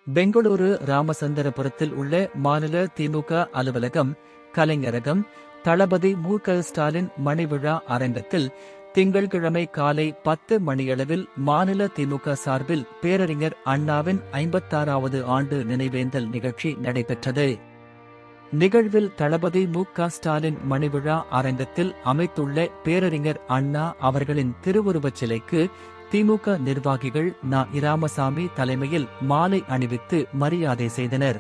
பெங்களூரு ராமச்சந்திரபுரத்தில் உள்ள மாநில திமுக அலுவலகம், கலைஞரகம், தளபதி மு.க. ஸ்டாலின் மணிவிழா அரங்கத்தில் திங்கள்கிழமை காலை 10 மணியளவில் மாநில திமுக சார்பில் பேரறிஞர் அண்ணாவின் 56வது ஆண்டு நினைவேந்தல் நிகழ்ச்சி நடைபெற்றது. நிகழ்வில் தளபதி மு.க. ஸ்டாலின் மணிவிழா அரங்கத்தில் அமைத்துள்ள பேரறிஞர் அண்ணா அவர்களின் திருவுருவச் சிலைக்கு திமுக நிர்வாகிகள் ராமசாமி தலைமையில் மாலை அணிவித்து மரியாதை செய்தனர்.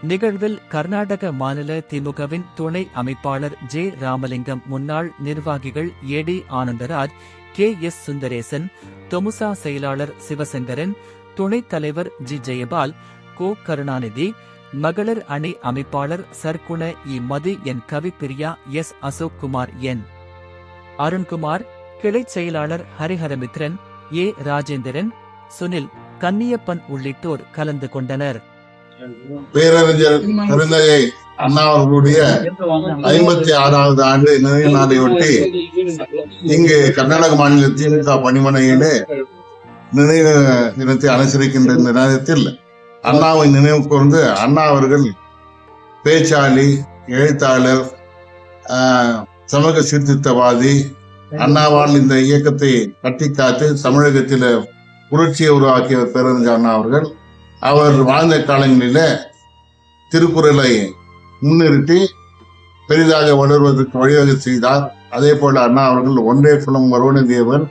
நிகழ்வில் கர்நாடக மாநில திமுகவின் துணை அமைப்பாளர் ஜே. ராமலிங்கம், முன்னாள் நிர்வாகிகள் ஏ.டி. ஆனந்தராஜ், கே.எஸ். சுந்தரேசன், தொமுசா செயலாளர் சிவசங்கரன், துணைத் தலைவர் ஜி. ஜெயபால், கோ. கருணாநிதி, மகளிர் அணி அமைப்பாளர் சர்க்குண இ. மதி, என். கவிப்பிரியா, எஸ். அசோக் குமார், என். அருண்குமார், கிளைச் செயலாளர் ஹரிஹரமித்ரன், ஏ. ராஜேந்திரன், சுனில், கன்னியப்பன் உள்ளிட்டோர் கலந்து கொண்டனர். பேரறிஞர் பெருந்தகை அண்ணா அவர்களுடைய 56வது ஆண்டு நினைவு நாளையொட்டி இங்கு கர்நாடக மாநில திமுக பணிமனையிலே நினைவு தினத்தை அனுசரிக்கின்ற இந்த நேரத்தில் அண்ணாவை நினைவு கூர்ந்து அண்ணா அவர்கள் பேச்சாளி, எழுத்தாளர், சமூக சீர்திருத்தவாதி, அண்ணாவால் இந்த இயக்கத்தை கட்டி காத்து தமிழகத்தில் புரட்சியை உருவாக்கிய பேரறிஞர் அண்ணா அவர்கள் அவர் வாழ்ந்த காலங்களில திருக்குறளை முன்னிறுத்தி பெரிதாக வளர்வதற்கு வழிவகை செய்தார். அதே போல அண்ணா அவர்கள் ஒன்றே குலம் ஒருவனே தேவன்,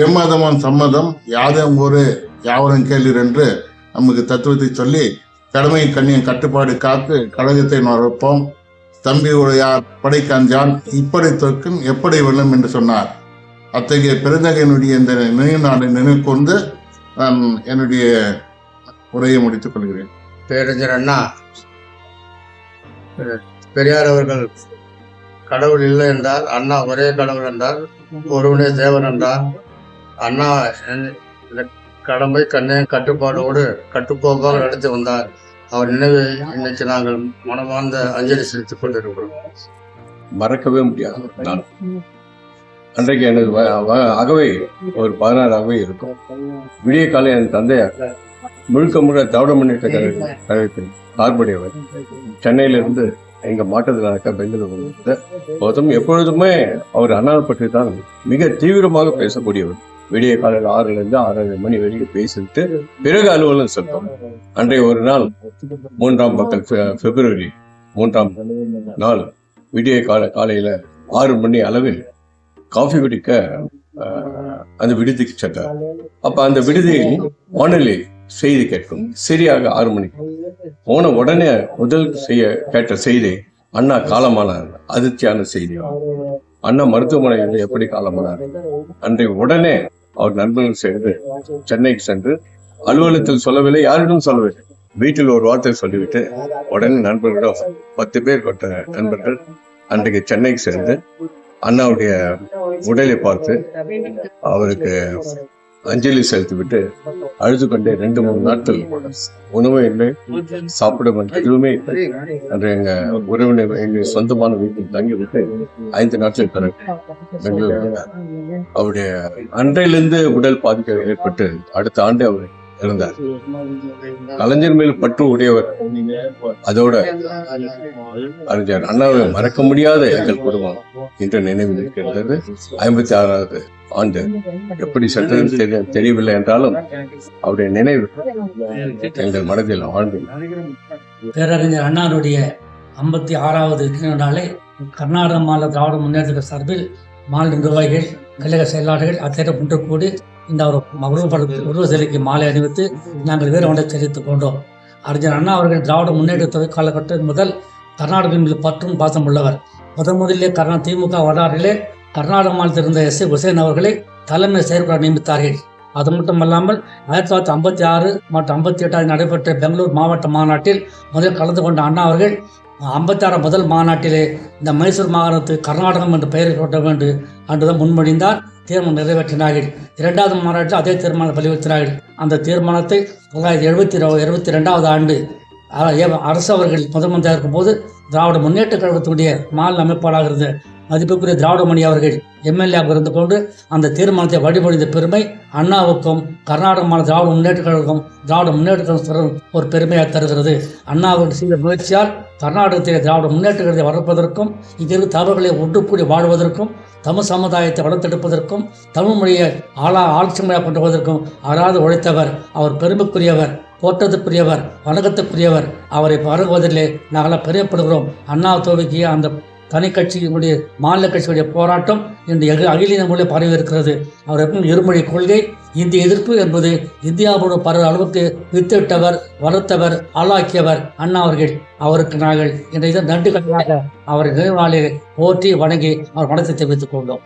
எம்மதமும் சம்மதம், யாதும் ஒரு யாவரும் கேளீர் என்று நமக்கு தத்துவத்தை சொல்லி கடமை கண்ணியம் கட்டுப்பாடு காத்து கழகத்தை நுழைப்போம், தம்பி உடையார் படை காஞ்சான், இப்படி தொற்கும் எப்படி வெல்லும் என்று சொன்னார். அத்தகைய பெருந்தகையினுடைய இந்த நினைவு நாளை நினைவு கொண்டு நான் என்னுடைய உரையை முடித்துக் கொள்கிறேன். பேரறிஞர் அண்ணா பெரியார் அவர்கள் கடவுள் இல்லை என்றார், அண்ணா ஒரே கடவுள் என்றார், ஒருவனே தேவன் என்றார். அண்ணா கடமை கண்ணையும் கட்டுப்பாடோடு கட்டுக்கோப்பாக நடத்தி வந்தார். அவர் நினைவை இன்னைக்கு நாங்கள் மனமார்ந்த அஞ்சலி செலுத்திக் கொண்டிருக்கிறோம். மறக்கவே முடியாது. நான் அன்றைக்கு எனது அகவை ஒரு 16 அகவை இருக்கும். விடிய காலை என் தந்தையார் முழுக்க திராவிட முன்னேற்ற கழகத்தின் சார்புடையவர். சென்னையிலிருந்து எங்க மாற்றத்தில் நடக்க பெங்களூர் எப்பொழுதுமே அவர் அண்ணாவை பற்றி தான் மிக தீவிரமாக பேசக்கூடியவர். விடிய காலையில் 6லிருந்து 6:30 மணி வரைக்கும் பேசிட்டு பிறகு அலுவலகம் செல்லும். அன்றைய ஒரு நாள் 3ஆம் பக்கம் பிப்ரவரி 3ஆம் நாள் விடிய காலையில 6 மணி அளவில் காஃபி குடிக்க அந்த விடுதிக்கு சென்றார். அப்ப அந்த விடுதியில் வானொலி செய்தி கேட்கும். சரியாக 6 மணிக்கு போன உடனே முதல் கேட்ட செய்தி அண்ணா காலமானார். அதிர்ச்சியான செய்தி. அண்ணா மருத்துவமனையில் எப்படி காலமானார்? அன்றைய உடனே அவர் நண்பர்கள் சேர்ந்து சென்னைக்கு சென்று அலுவலகத்தில் சொல்லவில்லை, யாரிடம் சொல்லவில்லை, வீட்டில் ஒரு வார்த்தை சொல்லிவிட்டு உடனே நண்பர்களிடம் 10 பேர் கொண்ட நண்பர்கள் அன்றைக்கு சென்னைக்கு சேர்ந்து அண்ணாவுடைய உடலை பார்த்து அவருக்கு அஞ்சலி செலுத்திவிட்டு அழுது கொண்டே 2-3 நாட்கள் உணவே இல்லை, சாப்பிட எதுவுமே இல்லை. அன்று எங்க உறவினர் எங்க சொந்தமான வீட்டில் தங்கிவிட்டு 5 நாட்கள் பிறகு பெங்களூர் அவருடைய அன்றையிலிருந்து உடல் பாதிக்க ஏற்பட்டு அடுத்த ஆண்டு அவர் இருந்தார். கலைஞர் மேல் பற்று உடையவர். அதோட அறிஞர் அண்ணாவை மறக்க முடியாத எங்கள் குடும்பம் இன்று நினைவில் இருக்கின்றது. 56வது ஆண்டு எப்படி சென்றது தெரியவில்லை என்றாலும் அவருடைய நினைவு எங்கள் மனதில் ஆழ்ந்து. பேரறிஞர் அண்ணாவுடைய 56வது நாளை கர்நாடக மாநில திராவிட முன்னேற்ற சார்பில் மாநில நிர்வாகிகள், கழக செயலாளர்கள் அத்தனை ஒன்று கூடி இந்த உருவ சிலைக்கு மாலை அணிவித்து நாங்கள் வேறு ஒன்றை தெரிவித்துக் கொண்டோம். அறிஞர் அண்ணா அவர்கள் திராவிட முன்னேற்ற காலகட்டம் முதல் கர்நாடகம் மீது பற்றும் பாசம் உள்ளவர். முதலிலே திமுக வரலாற்றிலே கர்நாடக மாநிலத்தில் இருந்த எஸ். ஹுசேன் அவர்களை தலைமை செயற்குழு நியமித்தார்கள். அது மட்டுமல்லாமல் 1956 மற்றும் 58 நடைபெற்ற பெங்களூர் மாவட்ட மாநாட்டில் முதல் கலந்து கொண்ட அண்ணா அவர்கள் 56 முதல் மாநாட்டிலே இந்த மைசூர் மாகாணத்துக்கு கர்நாடகம் என்று பெயர் சூட்ட வேண்டும் என்றுதான் முன்மொழிந்தார். தீர்மானம் நிறைவேற்றினார்கள். 2வது மாநாட்டில் அதே தீர்மானம் வலியுறுத்தினார்கள். அந்த தீர்மானத்தை 1972வது ஆண்டு அரசு அவர்கள் முதன்மந்திரியாக இருக்கும் போது திராவிட முன்னேற்ற கழகத்துடைய மாநில அமைப்பாளராக இருந்த மதிப்புக்குரிய திராவிடமணி அவர்கள் எம்எல்ஏவாக இருந்து கொண்டு அந்த தீர்மானத்தை வழிமொழிந்த பெருமை அண்ணாவுக்கும் கர்நாடக மாநில திராவிட முன்னேற்ற கழகம் ஒரு பெருமையாக தருகிறது. அண்ணாவுக்கு செய்த முயற்சியால் கர்நாடகத்தில் திராவிட முன்னேற்ற கழகத்தை வளர்ப்பதற்கும் இங்கிருந்து தவறுகளை ஒன்றுக்கூடி வாழ்வதற்கும் தமிழ் சமுதாயத்தை வளர்த்தெடுப்பதற்கும் தமிழ் மொழியை ஆட்சி மொழியாக கொண்டு வருவதற்கும் அறாது உழைத்தவர். அவர் பெருமைக்குரியவர், போற்றத்துக்குரியவர், வணக்கத்துக்குரியவர். அவரை பழகுவதிலே நாங்கள் பெரியப்படுகிறோம். அண்ணா துவக்கிய அந்த தனி கட்சியினுடைய மாநில கட்சியுடைய போராட்டம் இன்று அகில இந்திய மொழியில் பரவி இருக்கிறது. அவர் எப்பவும் இருமொழி கொள்கை, இந்திய எதிர்ப்பு என்பது இந்தியாவோட பல அளவுக்கு வித்திட்டவர், வளர்த்தவர், ஆளாக்கியவர் அண்ணா அவர்கள். அவருக்கு நாங்கள் இன்றைய நன்றிகளாக அவரை நினைவு நாளில் போற்றி வணங்கி அவர் மனத்தை தெரிவித்துக் கொண்டோம்.